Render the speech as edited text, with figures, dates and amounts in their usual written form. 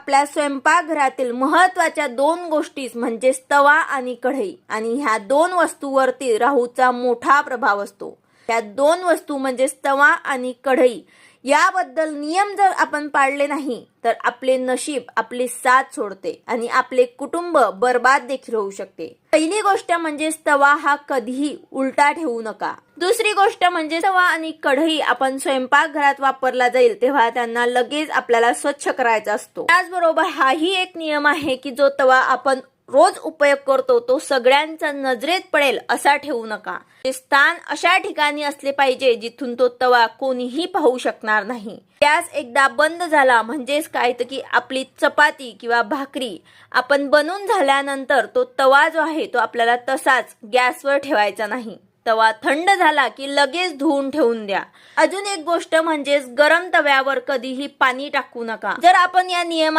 आपल्या स्वयंपाकघरातील महत्त्वाच्या 2 गोष्टी म्हणजेच तवा आणि कढई, आणि ह्या 2 वस्तूवरती राहूचा मोठा प्रभाव असतो. त्या 2 वस्तू म्हणजेच तवा आणि कढई याबद्दल नियम जर आपण पाळले नाही तर आपले नशीब आपली साथ सोडते आणि आपले कुटुंब बर्बाद देखील होऊ शकते. पहिली गोष्ट म्हणजे तवा हा कधीही उलटा ठेवू नका. दुसरी गोष्ट म्हणजे तवा आणि कढई आपण स्वयंपाकघरात वापरला जाईल तेव्हा त्यांना लगेच आपल्याला स्वच्छ करायचा असतो. त्याचबरोबर हाही एक नियम आहे की जो तवा आपण रोज उपयोग करतो तो सगळ्यांच्या नजरेत पडेल असा ठेवू नका. ते स्थान अशा ठिकाणी असले पाहिजे जिथून तो तवा कोणीही पाहू शकणार नाही. गॅस एकदा बंद झाला म्हणजेच काय तर की आपली चपाती किंवा भाकरी आपण बनवून झाल्यानंतर तो तवा जो आहे तो आपल्याला तसाच गॅसवर ठेवायचा नाही. तवा थंड झाला की लगेच धुवून ठेवून द्या. अजून एक गोष्ट म्हणजेच गरम तव्यावर कधीही पाणी टाकू नका. जर आपण या नियमा